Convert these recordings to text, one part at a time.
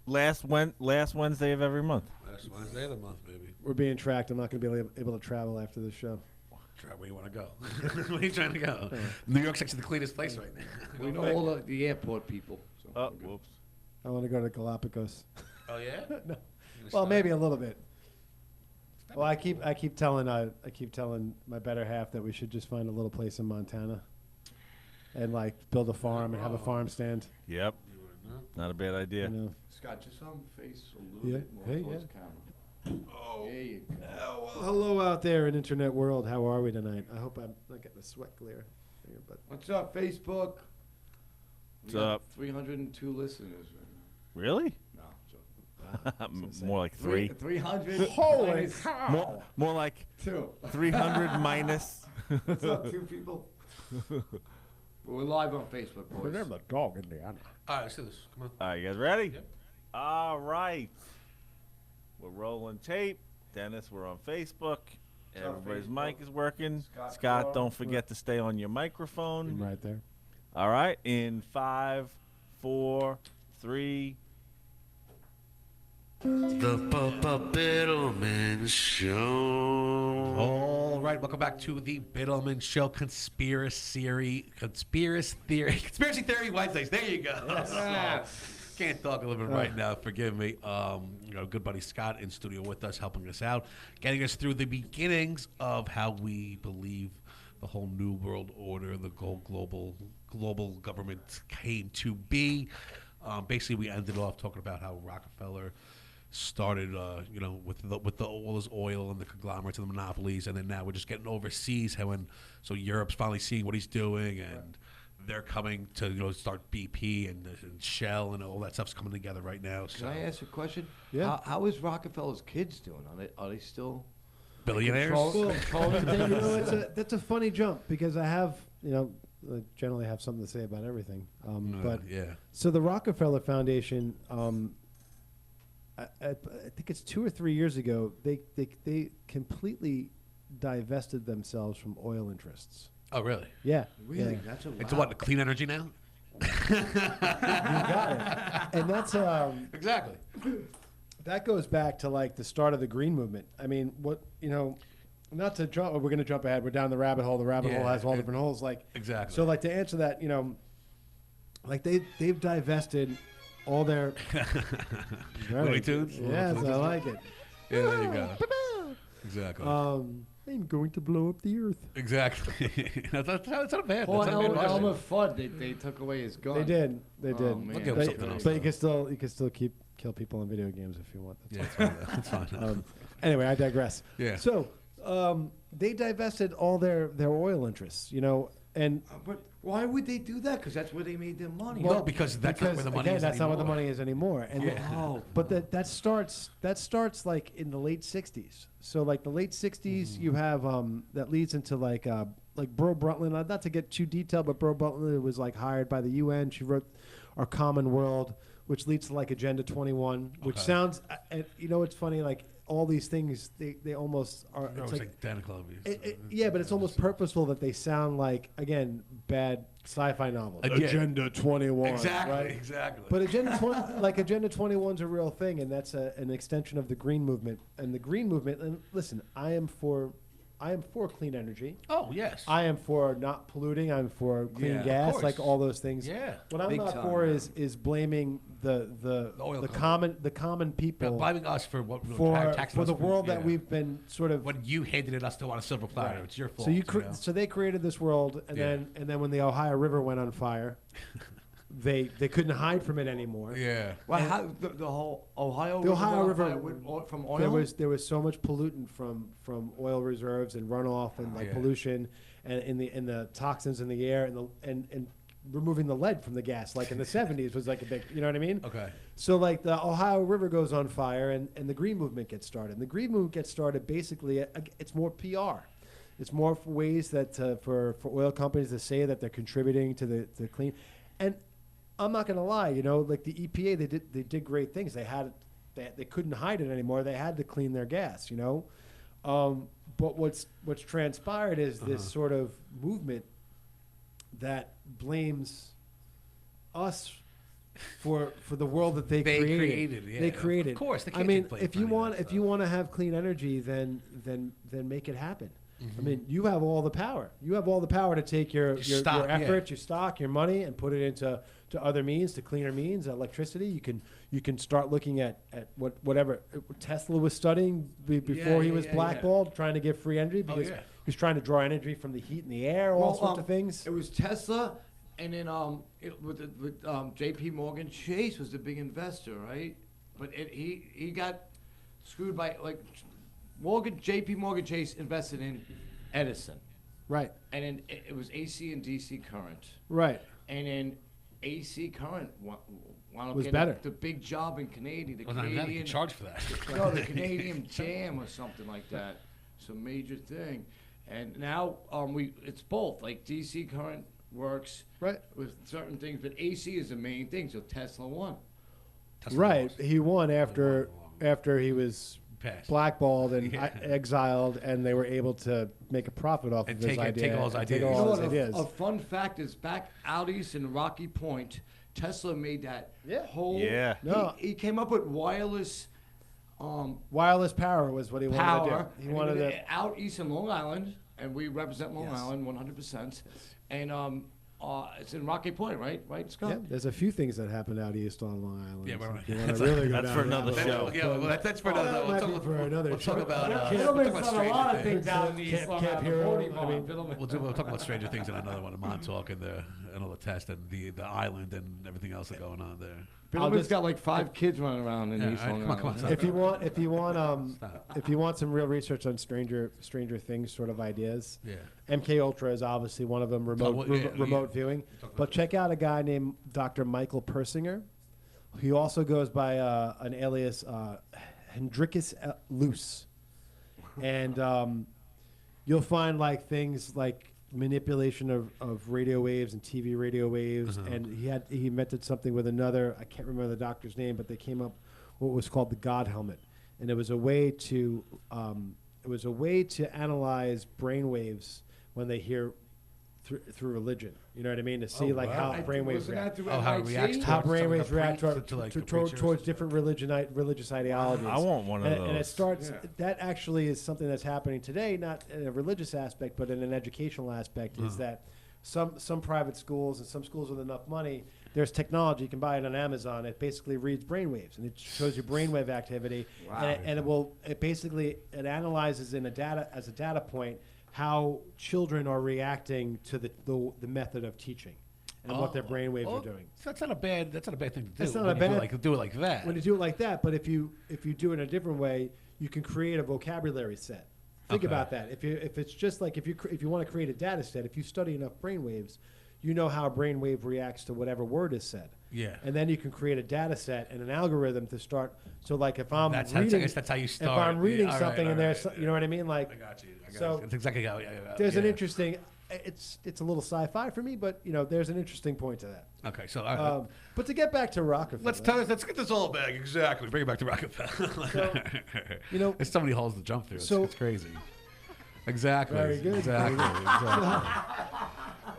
last Wednesday of every month. Last Wednesday of the month, baby. We're being tracked. I'm not going to be able to travel after this show. Try where you want to go. Where are you trying to go? New York's actually the cleanest place right now. We know all the airport people. So Oh, whoops. I want to go to Galapagos. Oh yeah. No. Well, maybe a little bit. Well, I keep telling my better half that we should just find a little place in Montana, and like build a farm and have a farm stand. Yep. Not a bad idea. You know. Scott, just face a little Yeah. bit more Hey, towards yeah. the camera. Oh, there you go. Well, hello out there in internet world. How are we tonight? I hope I'm not getting the sweat glare here, but What's up, Facebook? What's up? 302 listeners right now. Really? No, so More like 3. 300. Holy minus cow! More like 2. 300 minus. What's up, 2 people? We're live on Facebook, boys. the dog, Indiana. All right, let's do this. Come on. All right, you guys ready? Yep. All right. We're rolling tape. Dennis, we're on Facebook. Everybody's mic is working. Scott, don't forget to stay on your microphone. Right there. All right. In 5, 4, 3. The Biddleman Show. All right, welcome back to the Biddleman Show Conspiracy Theory Wednesdays. There you go. Can't talk a little bit right now. Forgive me. Good buddy Scott in studio with us, helping us out, getting us through the beginnings of how we believe the whole New World Order, the whole global government came to be. Basically, we ended off talking about how Rockefeller started, with all his oil and the conglomerates and the monopolies, and then now we're just getting overseas. So Europe's finally seeing what he's doing, and they're coming to start BP and Shell and all that stuff's coming together right now. Can I ask a question? Yeah. How is Rockefeller's kids doing? Are they still Billionaires? That's a funny jump because I have, I generally have something to say about everything. But yeah. so the Rockefeller Foundation, I think it's 2 or 3 years ago, they completely divested themselves from oil interests. Oh, really? Yeah. really? Yeah. That's a It's what, clean energy now? You got it. And that's Exactly. that goes back to like the start of the green movement. I mean, not to jump. We're going to jump ahead. We're down the rabbit hole. The rabbit hole has all different holes. Like Exactly. So, like to answer that, like they've divested all their Looney Tunes? Yes, I like it. Yeah, there you go. Exactly. I'm going to blow up the earth. Exactly. that's not bad. Well, That's not bad. Elmer Fudd, they took away his gun. They did. Oh, man. I'll give him something else, But though. you can still kill people in video games if you want. Yeah, that's fine. That's fine. Anyway, I digress. Yeah. So they divested all their oil interests, and But why would they do that? Because that's where they made their money. Well, because that's not where the money again, is that's not where the anymore. money is anymore. And but that starts like in the late '60s. So like the late '60s, you have that leads into like Burl Brundtland. Not to get too detailed, but Burl Brundtland was like hired by the UN. She wrote Our Common World, which leads to like Agenda 21, which sounds. It's funny. Like all these things, they almost are. It's It's like Dan Clovis. yeah, but it's almost purposeful that they sound like, again, bad sci-fi novels. Yeah. Agenda 21. Exactly. Right? Exactly. But Agenda 21 is a real thing, and that's an extension of the green movement. And the green movement, and listen, I am for clean energy. oh yes. I am for not polluting. I'm for clean Yeah, of gas, course. like all those things. Yeah. What I'm Big not time, for man. is blaming the oil common people blaming us for what for taxing us the world that yeah. we've been sort of. When you handed it us to on a silver platter, it's your fault. So so they created this world, and Yeah. then when the Ohio River went on fire, they couldn't hide from it anymore. Yeah. Well, how the whole Ohio The Ohio went on River fire from oil. There was so much pollutant from oil reserves and runoff and like Yeah. pollution and in the toxins in the air and removing the lead from the gas like in the 70s was like a big, you know what I mean? Okay. So like the Ohio River goes on fire and the green movement gets started. And the green movement gets started basically it's more PR. It's more for ways that for oil companies to say that they're contributing to the clean. And I'm not going to lie, like the EPA, they did great things. They couldn't hide it anymore. They had to clean their gas, But what's transpired is this sort of movement that blames us for the world that they created. yeah. They created. Of course, they I can't mean, take blame if for you any of want that if you stuff. want to have clean energy, then make it happen. Mm-hmm. I mean, you have all the power. You have all the power to take your stock, effort, your stock, your money, and put it into other means, to cleaner means, electricity. You can start looking at whatever Tesla was studying before he was blackballed, trying to get free energy because he was trying to draw energy from the heat in the air, all sorts of things. It was Tesla, and then with J.P. Morgan Chase was the big investor, right? But he got screwed by J.P. Morgan Chase invested in Edison, Right, and then it was AC and DC current, right. and then AC current wound up Was getting better. The big job in Canadian, Well, not that, you can charge for that. no, the Canadian Jam or something like that. It's a major thing, and now it's both. Like DC current works Right. with certain things, but AC is the main thing. So Tesla won. Tesla Right. lost. He won after he was Passed. blackballed and Yeah. exiled, and they were able to make a profit off And of his idea. take all his and ideas. take all You know his what, ideas. a fun fact is back out east in Rocky Point, Tesla made that whole. Yeah. No. He came up with wireless Wireless power was what he wanted power. to do. He and wanted did to. it out east in Long Island, and we represent Long Yes. Island 100%. And it's in Rocky Point, right? Right, Scott? Yeah, there's a few things that happened out east on Long Island. Yeah, so but if you want to really go That's down for that another road. show. Yeah, well, that's for another. that might be for another We'll show. talk about. Fiddleman's We'll talk done a about lot of Stranger things out in Camp- East Long Camp Island. Hero, Forty I Mile, mean, Fiddleman. We'll talk about Stranger Things in another one. Montauk and all the tests and the island and everything else that's going on there. Fiddleman's got like 5 kids running around in Yeah, East all right, Long come on, Island. stop. If you want some real research on Stranger Things sort of ideas, Yeah. MK Ultra is obviously one of them. Remote viewing, but check out a guy named Dr. Michael Persinger. He also goes by an alias Hendrikus Luce, and you'll find like things like manipulation of radio waves and TV radio waves, and he invented something with another. I can't remember the doctor's name, but they came up what was called the God helmet, and it was a way to analyze brain waves when they hear through religion. You know what I mean? To see like how brainwaves react. how it reacts How towards brainwaves something react to towards different religious ideologies. I want one of those. And it starts. That actually is something that's happening today, not in a religious aspect, but in an educational aspect. Is that some private schools and some schools with enough money, there's technology you can buy it on Amazon. It basically reads brainwaves and it shows you brainwave activity, and it analyzes in a data point how children are reacting to the method of teaching and what their brainwaves are doing. So that's not a bad thing to do. That's not when a you bad- do it like that. When you do it like that, but if you do it in a different way, you can create a vocabulary set. Think Okay. about that. If it's just like if you want to create a data set, if you study enough brainwaves, you know how a brainwave reacts to whatever word is said. Yeah. And then you can create a data set and an algorithm to start. So like if I'm That's reading, I guess that's how you start. If I'm reading Yeah, all right, something all and there's, right, you know what I mean? Like, I got you. So it's exactly how. there's an interesting. It's a little sci-fi for me, but there's an interesting point to that. Okay, so But to get back to Rockefeller, let's get this all back. Exactly. Bring it back to Rockefeller. So, there's so many holes to jump through. So- It's crazy. Exactly. Very good.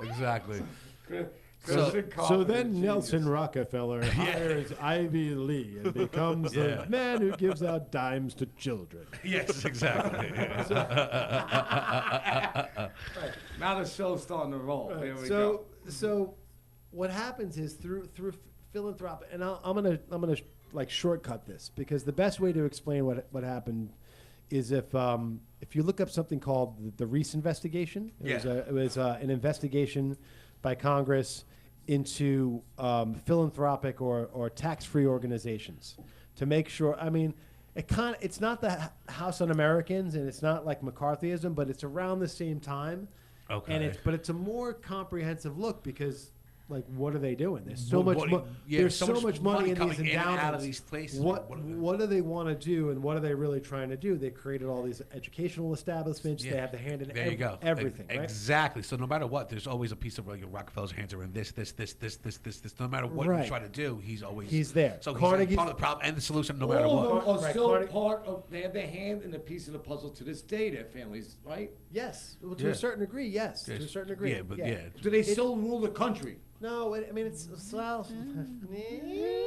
Exactly. So then Nelson Rockefeller hires Ivy Lee and becomes the man who gives out dimes to children. Yes, exactly. Now the show's starting to roll. Here we go. So what happens is through philanthropic, and I'm gonna like shortcut this because the best way to explain what happened is if you look up something called the Reese investigation. It was an investigation by Congress into philanthropic or tax-free organizations to make sure. I mean, it's not the House Un-Americans and it's not like McCarthyism, but it's around the same time. Okay. And it's a more comprehensive look because, like, what are they doing? There's so What- much. what- yeah, There's so so much much money in coming these in and endowments. out of these places. What do they want to do, and what are they really trying to do? They created all these educational establishments. They have the hand in There you go. everything. Right? Exactly. So no matter what, there's always a piece of like Rockefeller's hands are in this. No matter what Right. you try to do, he's He's there. So he's Carnegie's- part of the problem and the solution, no matter All what. of them are Right, still Carnegie- part of. They have their hand in a piece of the puzzle to this day. Their families, right? Yes, well, to Yeah. a certain degree. Yes, to a certain degree. Yeah, but yeah. Do they still rule the country? No, I mean it's well, maybe.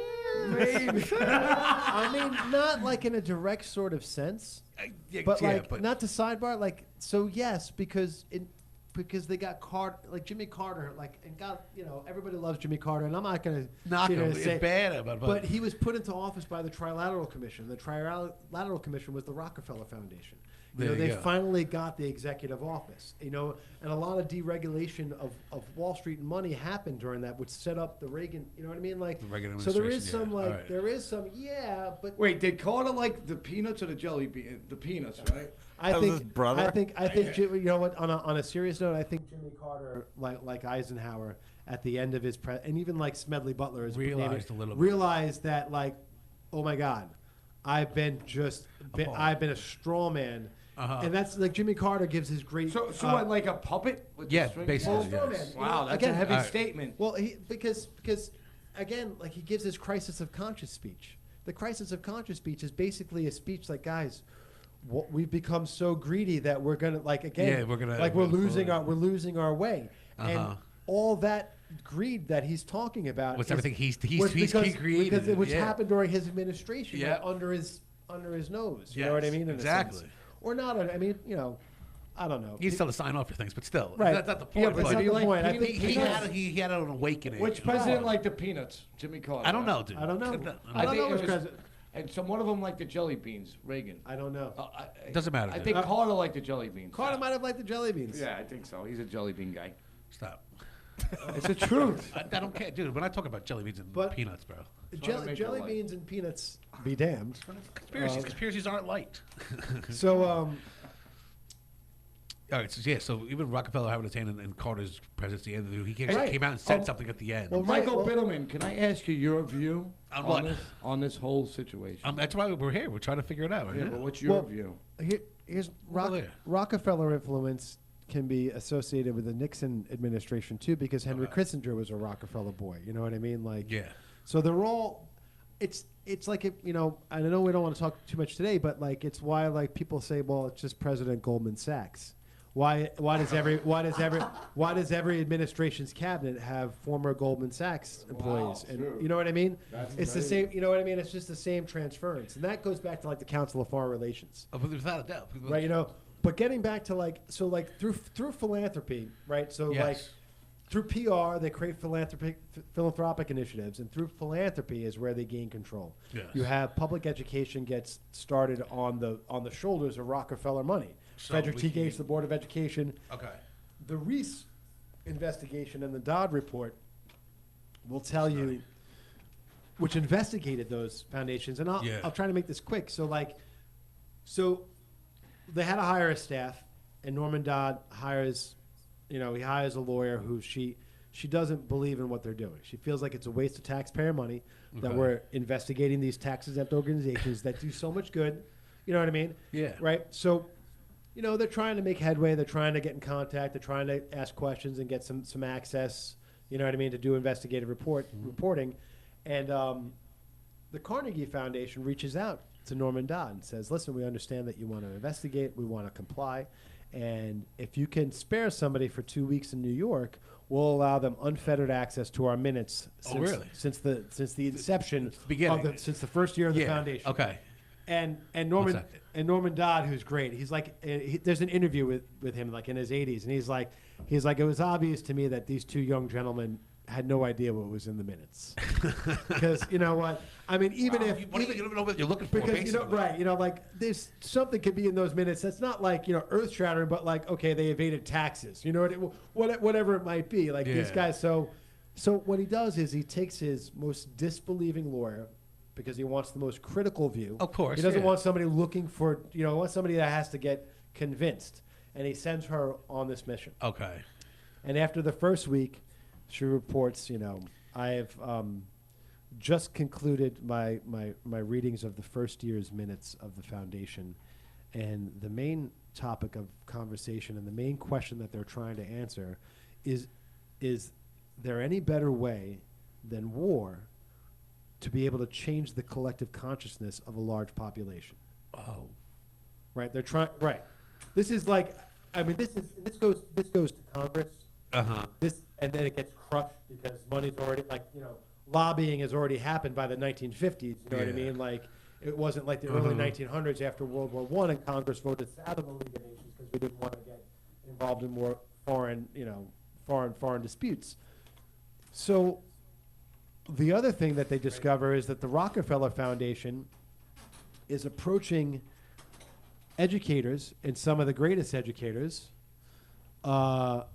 I mean, not like in a direct sort of sense, but not to sidebar. Like, so yes, because they got Carter, like Jimmy Carter, like, and God, everybody loves Jimmy Carter, and I'm not gonna knock him. It's bad, but he was put into office by the Trilateral Commission. The Trilateral Commission was the Rockefeller Foundation. They finally got the executive office, and a lot of deregulation of Wall Street and money happened during that, which set up the Reagan, you know what I mean? Like, the Reagan so there is administration, some, right. there is some, but. Wait, did Carter like the peanuts or the jelly bean? The peanuts, right? I was think, his brother. I think, you know what, on a serious note, I think Jimmy Carter, like Eisenhower, at the end of his, and even like Smedley Butler, realized that, like, oh my God, I've been a straw man. And that's like Jimmy Carter gives his great. So like a puppet? With Yeah, the string? basically. Yes. Wow, that's a heavy statement. Well, because again, like he gives his crisis of conscience speech. The crisis of conscience speech is basically a speech like, guys, we've become so greedy that we're gonna we're losing our way, and all that greed that he's talking about was everything he created, because which happened during his administration, under his nose. You know what I mean? Exactly. Or not. I mean, I don't know. You still to sign off your things, but still, right. That's not the point. Yeah, but that's not the point. I think he had an awakening. Which president liked the peanuts? Jimmy Carter. I don't know, dude. I don't know. I don't know which president. And so one of them liked the jelly beans. Reagan. I don't know. Doesn't matter. I think Carter liked the jelly beans. Carter might have liked the jelly beans. Yeah, I think so. He's a jelly bean guy. Stop. It's the truth. I don't care, dude. When I talk about jelly beans and peanuts, bro. Jelly beans and peanuts be damned. Conspiracies aren't light. So, all right, so even Rockefeller having his hand in Carter's presidency, and he came out and said something at the end. Well, Michael Bittleman, can I ask you your view on this whole situation? That's why we're here. We're trying to figure it out. Yeah, but what's your view? Here's Rockefeller influence can be associated with the Nixon administration too, because Henry Kissinger was a Rockefeller boy. You know what I mean? Like, so they're all. It's like I know we don't want to talk too much today, but like it's why like people say, well, it's just President Goldman Sachs. Why does every administration's cabinet have former Goldman Sachs employees? Wow, and you know what I mean? It's the same. You know what I mean? It's just the same transference, and that goes back to like the Council of Foreign Relations. Without a doubt, right? But getting back to through philanthropy, right? So through PR, they create philanthropic initiatives, and through philanthropy is where they gain control. Yes. You have public education gets started on the shoulders of Rockefeller money. So Frederick T. Gates, the Board of Education. Okay. The Reese investigation and the Dodd report will tell you which investigated those foundations, and I'll try to make this quick. So they had to hire a staff, and Norman Dodd hires. He hires a lawyer who she doesn't believe in what they're doing. She feels like it's a waste of taxpayer money, that we're investigating these tax-exempt organizations that do so much good. You know what I mean? Yeah. Right? So, they're trying to make headway. They're trying to get in contact. They're trying to ask questions and get some access, you know what I mean, to do investigative reporting. And the Carnegie Foundation reaches out to Norman Dodd and says, listen, we understand that you want to investigate. We want to comply. And if you can spare somebody for 2 weeks in New York, we'll allow them unfettered access to our minutes since the inception, since the first year of the foundation. Okay. And Norman Dodd, who's great, he's like, there's an interview with him like in his 80s, and he's like, it was obvious to me that these two young gentlemen had no idea what was in the minutes, because you know what I mean. You don't know what you're looking for, because there's something could be in those minutes that's not like earth shattering, but like okay, they evaded taxes, whatever it might be. Like these guys. So what he does is he takes his most disbelieving lawyer, because he wants the most critical view. Of course, he doesn't want somebody looking for wants somebody that has to get convinced, and he sends her on this mission. Okay. And after the first week, she reports, I have just concluded my readings of the first year's minutes of the foundation, and the main topic of conversation and the main question that they're trying to answer is there any better way than war to be able to change the collective consciousness of a large population? Oh. Right, they're trying. Right, this is like, I mean, this goes to Congress. Uh-huh. and then it gets crushed because money's already lobbying has already happened by the 1950s. You know what I mean? Like it wasn't like the early 1900s after World War I, and Congress voted out of the League of Nations because we didn't want to get involved in more foreign disputes. So the other thing that they discover is that the Rockefeller Foundation is approaching educators, and some of the greatest educators, about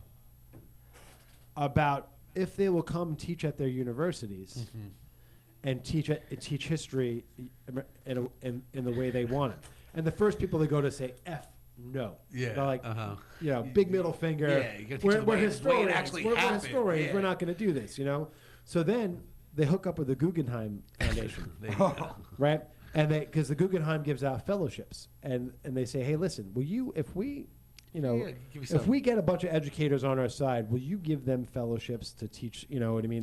if they will come teach at their universities and teach history in the way they want it. And the first people they go to say, F no. Yeah. They're like, big middle finger. Yeah, you gotta teach We're them the way it historians. actually We're happened. historians. Yeah. We're not going to do this, So then they hook up with the Guggenheim Foundation. There you go. Right? And because the Guggenheim gives out fellowships, and they say, hey, listen, will you, if we get a bunch of educators on our side, will you give them fellowships to teach, the way we,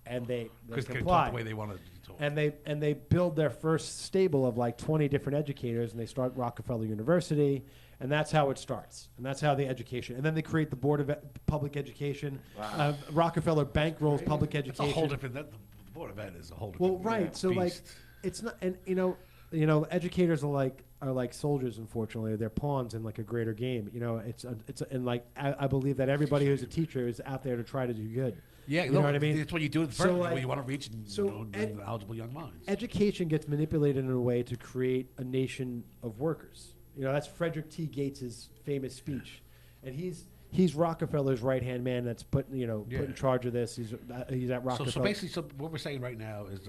and they comply. The way they want to talk. And they build their first stable of like 20 different educators, and they start Rockefeller University, and that's how it starts, and that's how the education. And then they create the Board of Public Education. Wow. Rockefeller bankrolls public education. It's a whole different. The Board of Ed is a whole Well, different. right. So like, beast. it's not, and educators are like soldiers. Unfortunately, they're pawns in like a greater game. And like I believe that everybody who's a teacher is out there to try to do good. Yeah, you know what I mean. It's what you do first. So, When you want to reach eligible young minds. Education gets manipulated in a way to create a nation of workers. That's Frederick T. Gates's famous speech, and he's Rockefeller's right hand man. That's put in charge of this. He's at Rockefeller. So basically, what we're saying right now is,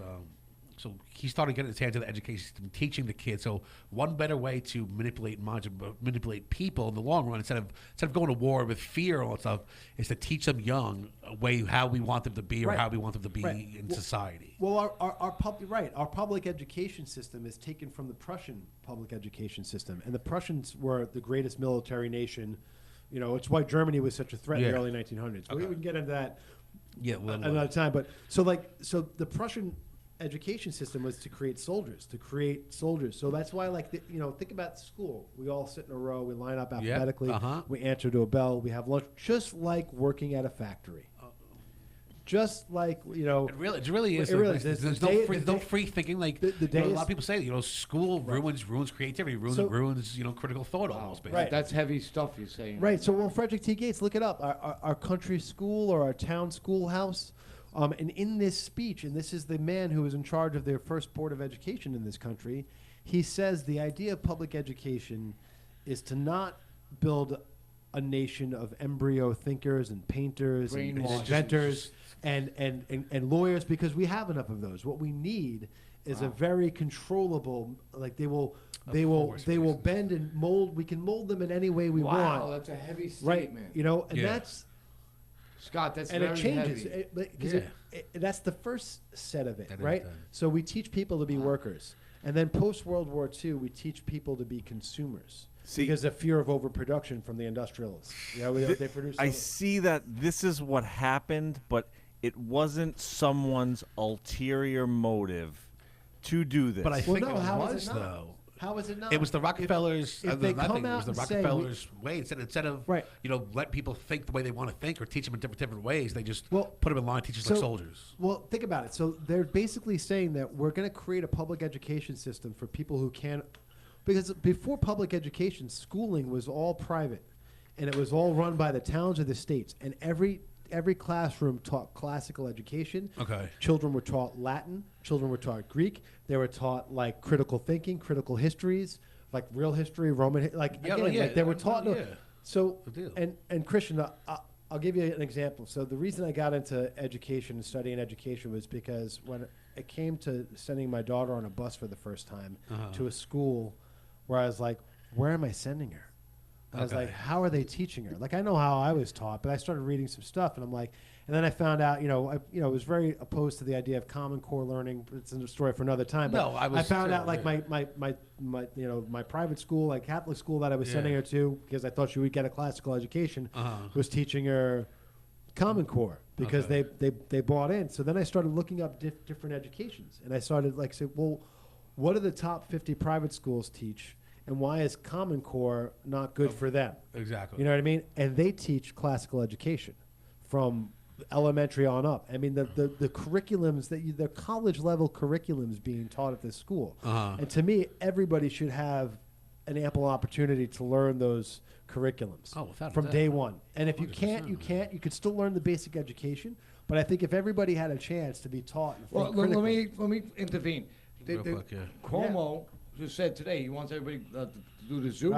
so he started getting his hands in the education system, teaching the kids. So one better way to manipulate minds, manipulate people in the long run, instead of going to war with fear and all that stuff, is to teach them young a way how we want them to be, or how we want them to be in society. Well, our public education system is taken from the Prussian public education system, and the Prussians were the greatest military nation. It's why Germany was such a threat in the early 1900s. Okay. We can get into that another time. But so the Prussian education system was to create soldiers. So that's why, think about school. We all sit in a row. We line up alphabetically. We answer to a bell. We have lunch, just like working at a factory. Just like it really is. There's no free thinking. Like a lot of people say, school ruins creativity, ruins critical thought almost. Basically. Right, that's heavy stuff you're saying. Right. So, Frederick T. Gates, look it up. Our country school or our town schoolhouse. And in this speech, and this is the man who was in charge of their first board of education in this country, he says the idea of public education is to not build a nation of embryo thinkers and painters and inventors and lawyers, because we have enough of those. What we need is a very controllable, like they will bend and mold. We can mold them in any way we want. Wow, that's a heavy statement. Right. And that's. Scott, that's and very it changes heavy. That's the first set of it, That right? is that. So we teach people to be workers, and then post World War II, we teach people to be consumers because of fear of overproduction from the industrialists. They produce. I see that this is what happened, but it wasn't someone's ulterior motive to do this. But I think it how was is it not? though. How is it not? It was the Rockefellers. If they come it was out the and say Rockefellers way. Instead of Right. let people think the way they want to think or teach them in different ways, they just Well, put them in line, teach us like soldiers. Well, think about it. So they're basically saying that we're going to create a public education system for people who can't, because before public education, schooling was all private, and it was all run by the towns or the states, and every classroom taught classical education. Okay. Children were taught Latin. Children were taught Greek. They were taught like critical thinking, critical histories, like real history, Roman, they were taught. So Good deal. and Christian, I'll give you an example. So the reason I got into education and studying education was because when it came to sending my daughter on a bus for the first time to a school, where I was like, where am I sending her? I was like, how are they teaching her? Like, I know how I was taught, but I started reading some stuff, and I'm like, and then I found out, I was very opposed to the idea of Common Core learning. It's a story for another time. But I found out, like, my private school, like Catholic school that I was sending her to, because I thought she would get a classical education, was teaching her Common Core because they bought in. So then I started looking up different educations, and I started say, well, what do the top 50 private schools teach? And why is Common Core not good for them? Exactly. You know what I mean? And they teach classical education from elementary on up. I mean, the curriculums the college level curriculums being taught at this school, and to me, everybody should have an ample opportunity to learn those curriculums from day one. And if you can't, you can't. You could still learn the basic education. But I think if everybody had a chance to be taught, and Well, think let critically- me intervene. Real quick, yeah. Cuomo just said today he wants everybody to do the Zoom.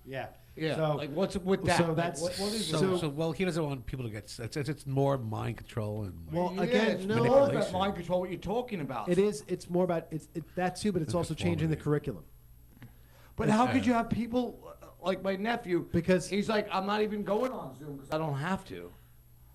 yeah. Yeah, So, like what's up with that? so Like, that's- what is so- it? Well, he doesn't want people to get. It's more mind control and. well, Yeah, again, it's no. more about manipulation. mind control. What you're talking about? It is. It's more about that too, but it's also changing the curriculum. But how could you have people like my nephew? Because- he's like, I'm not even going on Zoom because I don't have to.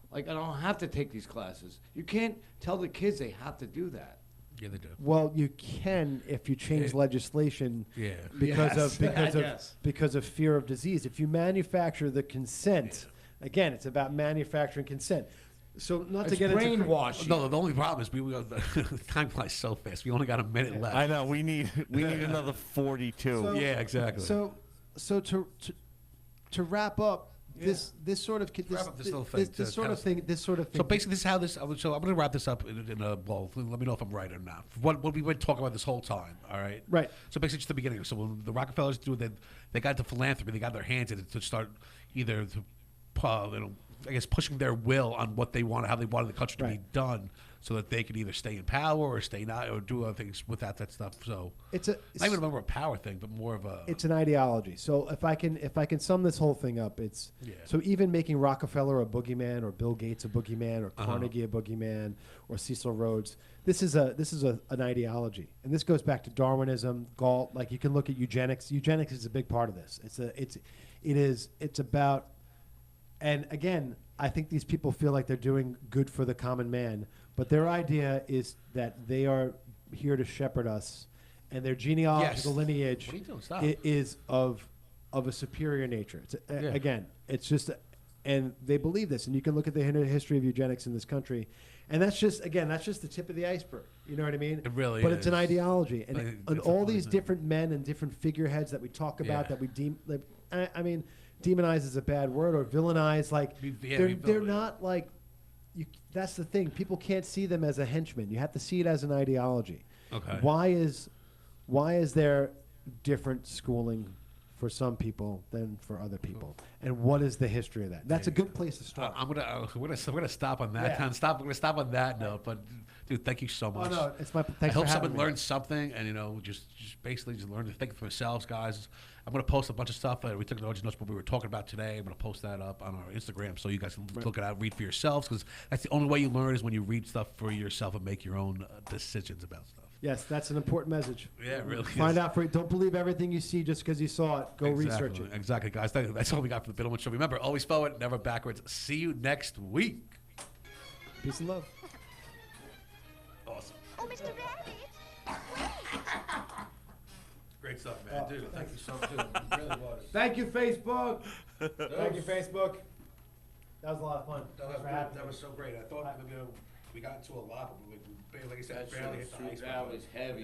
Like, I don't have to take these classes. You can't tell the kids they have to do that. Yeah, they do. Well, you can if you change legislation Yeah. because Yes, I guess. because of fear of disease. If you manufacture the consent, again, it's about manufacturing consent. So not to It's get into brainwashing. No, the only problem is time flies so fast. We only got a minute left. I know we need another 42. So- Yeah, exactly. So to wrap up this sort of wrap up this little thing, this sort of thing. So basically, this is how this. So I'm going to wrap this up in a. Well, let me know if I'm right or not. What we've been talking about this whole time. All right. Right. So basically, just the beginning. So when the Rockefellers do it, they got the philanthropy. They got their hands in it to start either I guess pushing their will on what they want, how they wanted the country to be Right. done, so that they could either stay in power or stay not, or do other things without that stuff. So It's a not even more of a power thing, but more of a. it's an ideology. So if I can sum this whole thing up, it's so even making Rockefeller a boogeyman or Bill Gates a boogeyman or Carnegie a boogeyman or Cecil Rhodes, this is an ideology, and this goes back to Darwinism, Galt. Like you can look at eugenics. Eugenics is a big part of this. It's about. And again, I think these people feel like they're doing good for the common man, but their idea is that they are here to shepherd us, and their genealogical lineage What are you doing? Stop. is of a superior nature. Again, it's just, and they believe this, and you can look at the history of eugenics in this country, and that's just the tip of the iceberg. You know what I mean? It really But it's an is. ideology, Like, and it's all a these thing. different men and different figureheads that we talk about that we deem. I mean, demonize is a bad word, or villainize. Like they're not like. That's the thing. People can't see them as a henchman. You have to see it as an ideology. Okay. Why is there different schooling for some people than for other people, and what is the history of that? That's a good place to start. I'm gonna stop on that. Yeah. I'm gonna stop on that note. But dude, thank you so much. Oh no, it's my. I Thanks hope for having someone me. learned something, and just basically just learn to think for themselves, guys. I'm gonna post a bunch of stuff that we took notes what we were talking about today. I'm gonna post that up on our Instagram so you guys can look it out, read for yourselves, because that's the only way you learn is when you read stuff for yourself and make your own decisions about stuff. Yes, that's an important message. Yeah, it really Find is. out for. Don't believe everything you see just because you saw it. Go Exactly. research it. Exactly, guys. That's all we got for the Biddleman Show. Remember, always forward, never backwards. See you next week. Peace and love. Awesome. Oh, Mr. Rabbit. Great stuff, man. Dude, thank you so much. It really was. Thank you, Facebook. Thank you, Facebook. That was a lot of fun. Thanks for having me. That was so great. I thought we got into a lot, but like I said, That's barely hit the so true. ice. That was heavy.